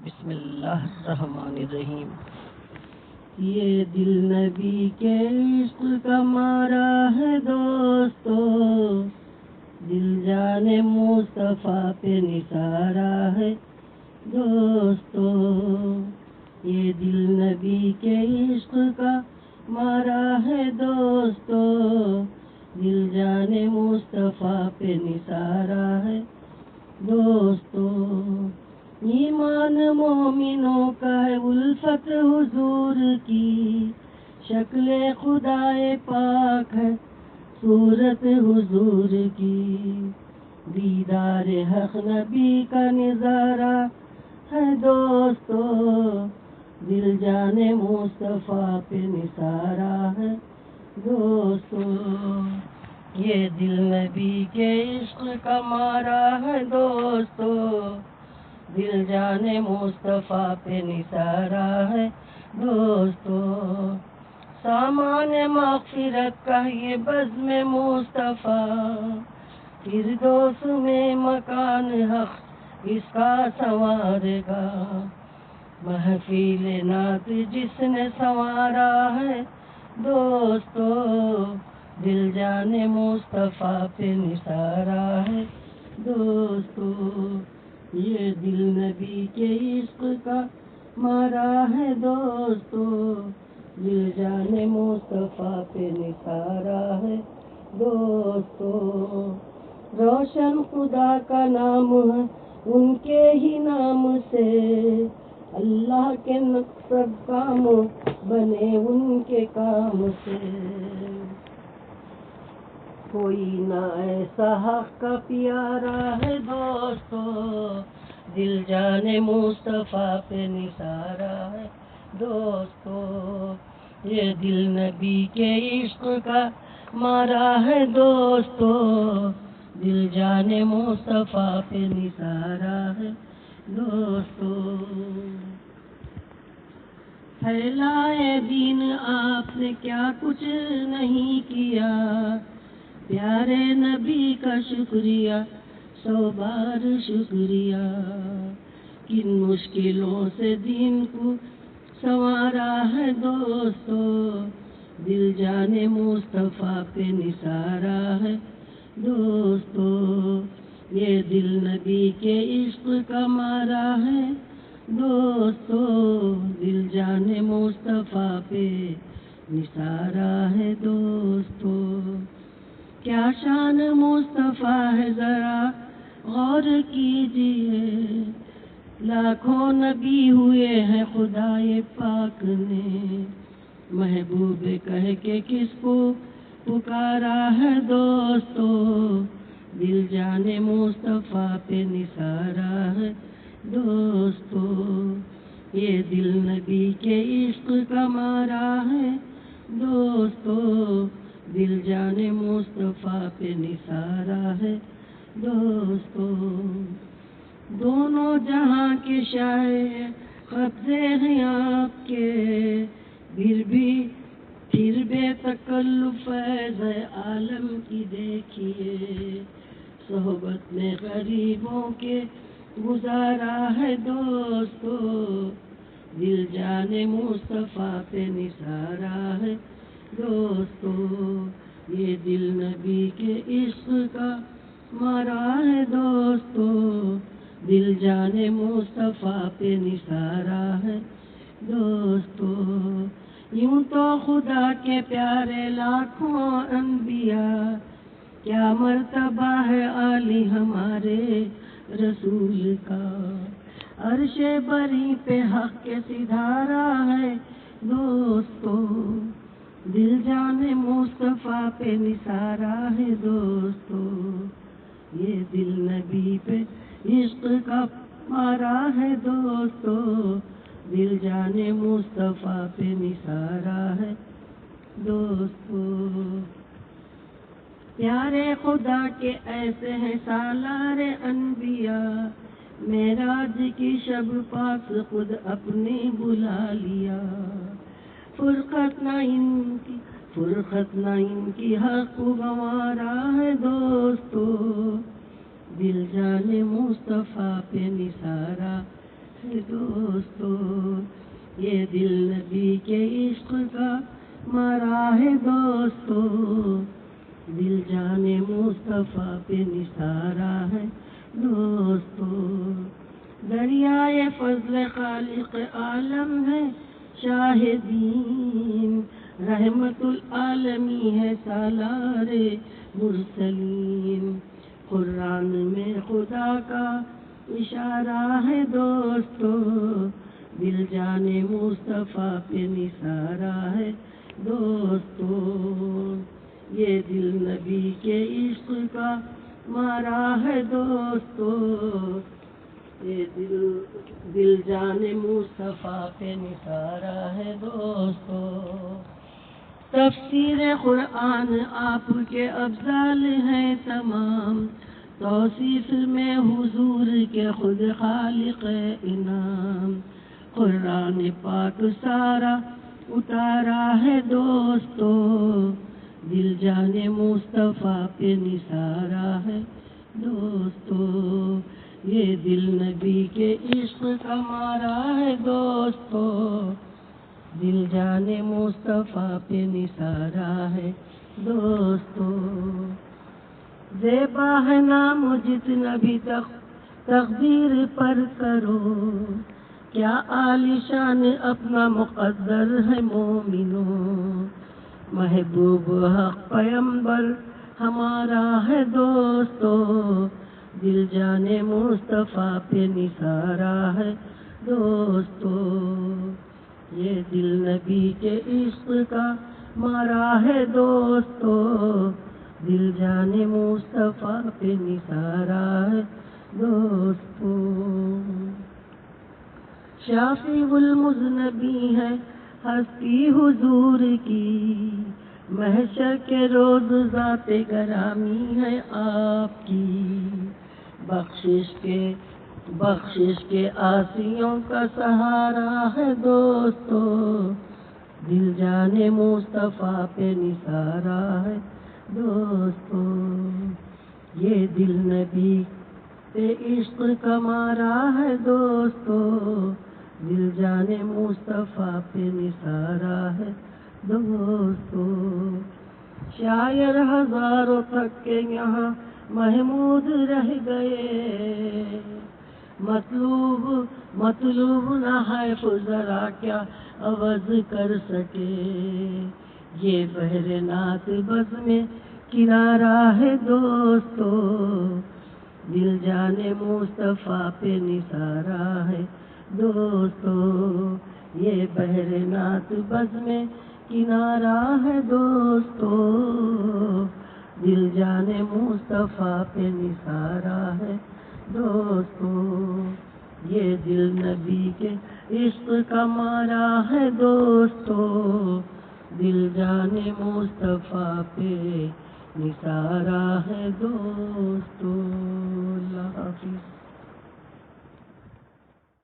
بسم اللہ الرحمن الرحیم۔ یہ دل نبی کے عشق کا مارا ہے دوستو، دل جان مصطفیٰ پہ نثارا ہے دوستو۔ یہ دل نبی کے عشق کا مارا ہے دوستو، دل جان مصطفیٰ پہ نثارا ہے دوستو۔ ایمان مومنوں کا ہے الفت حضور کی، شکل خدائے پاک ہے صورت حضور کی، دیدار حق نبی کا نظارہ ہے دوستو، دل جان مصطفیٰ پہ نثارا ہے دوستو۔ یہ دل نبی کے عشق کا مارا ہے دوستو، دل جان مصطفیٰ پہ نثارا ہے دوستو۔ سامان مغفرت کا یہ بزم مصطفیٰ، فردوس میں مکان حق اس کا سنوارے گا، محفل نعت جس نے سنوارا ہے دوستو، دل جان مصطفیٰ پہ نثارا ہے دوستو۔ یہ دل نبی کے عشق کا مارا ہے دوستو، دل جان مصطفیٰ پہ نثارا ہے دوستو۔ روشن خدا کا نام ہے ان کے ہی نام سے، اللہ کے سب کام بنے ان کے کام سے، کوئی نہ ایسا حق کا پیارا ہے دوستو، دل جان مصطفیٰ پہ نثارا ہے دوستو۔ یہ دل نبی کے عشق کا مارا ہے دوستو، دل جان مصطفیٰ پہ نثارا ہے دوستو۔ پھیلائے دین آپ نے کیا کچھ نہیں کیا، پیارے نبی کا شکریہ سو بار شکریہ، کن مشکلوں سے دین کو سنوارا ہے دوستو، دل جان مصطفیٰ پہ نثارا ہے دوستو۔ یہ دل نبی کے عشق کا مارا ہے دوستو، دل جان مصطفیٰ پہ نثارا ہے دوستو۔ کیا شان مصطفیٰ ہے ذرا غور کیجئے، لاکھوں نبی ہوئے ہیں خدائے پاک نے، محبوب کہہ کے کس کو پکارا ہے دوستو، دل جان مصطفیٰ پہ نثارا ہے دوستو۔ یہ دل نبی کے عشق کا مارا ہے دوستو، دل جان مصطفیٰ پہ نثارا ہے دوستو۔ دونوں جہاں کے شاہ قبضے ہیں آپ کے، پھر بے تکلف فیض عالم کی دیکھیے، صحبت میں غریبوں کے گزارا ہے دوستو، دل جان مصطفیٰ پہ نثارا ہے دوستو۔ یہ دل نبی کے عشق کا مارا ہے دوستو، دل جان مصطفیٰ پہ نثارا ہے دوستو۔ یوں تو خدا کے پیارے لاکھوں انبیاء، کیا مرتبہ ہے عالی ہمارے رسول کا، عرش بری پہ حق کے سدھارا ہے دوستو، دل جان مصطفیٰ پہ نثارا ہے دوستو۔ یہ دل نبی پہ عشق کا مارا ہے دوستو، دل جان مصطفیٰ پہ نثارا ہے دوستو۔ پیارے خدا کے ایسے ہیں سالار انبیاء، معراج کی شب پاس خود اپنے بلا لیا، فرقت نہ ان کی حق گوارا ہے دوستو، دل جان مصطفیٰ پہ نثارا ہے دوستو، یہ دل نبی کے عشق کا مارا ہے دوستو، دل جانے مصطفیٰ پہ نثارا ہے دوستو، دریائے فضل خالق عالم ہے شاہدین، رحمت العالمی ہے سالار مرسلین، قرآن میں خدا کا اشارہ ہے دوستو، دل جانے مصطفیٰ پہ نثارا ہے دوستو، یہ دل نبی کے عشق کا مارا ہے دوستو، یہ دل جانے مصطفیٰ پہ نثارا ہے دوستو، تفسیر قرآن آپ کے افضال ہیں تمام، توصیف میں حضور کے خود خالق انعام، قرآن پاک سارا اتارا ہے دوستو، دل جانے مصطفیٰ پہ نثارا ہے دوستو، یہ دل نبی کے عشق کا مارا ہے دوستو، دل جانے مصطفیٰ پہ نثارا ہے دوستو، زیبا ہے نام جتنا بھی تقدیر پر کرو، کیا عالیشان اپنا مقدر ہے مومنوں، محبوب حق پیمبر ہمارا ہے دوستو، دل جانے مصطفیٰ پہ نثارا ہے دوستو، یہ دل نبی کے عشق کا مارا ہے دوستو، دل جانے مصطفیٰ پہ نثارا ہے دوستو، شافی المذنبی ہے ہستی حضور کی، محشر کے روز ذات گرامی ہے آپ کی، بخشش کے آسیوں کا سہارا ہے دوستو، دل جانے مصطفیٰ پہ نثارا ہے دوستو، یہ دل نبی پہ عشق کا مارا ہے دوستو، دل جانے مصطفیٰ پہ نثارا ہے دوستو، شاعر ہزاروں تک کے یہاں محمود رہ گئے، مطلوب نہ ہے ذرا کیا عوض کر سکے، یہ بحر نعت بز میں کنارہ ہے دوستو، دل جانے مصطفیٰ پہ نثارا ہے دوستو، یہ بحر نعت بز میں کنارہ ہے دوستو، دل جانے مصطفیٰ پہ نثارا ہے دوستو، یہ دل نبی کے عشق کا مارا ہے دوستو، دل جانے مصطفیٰ پہ نثارا ہے دوستو، اللہ حافظ۔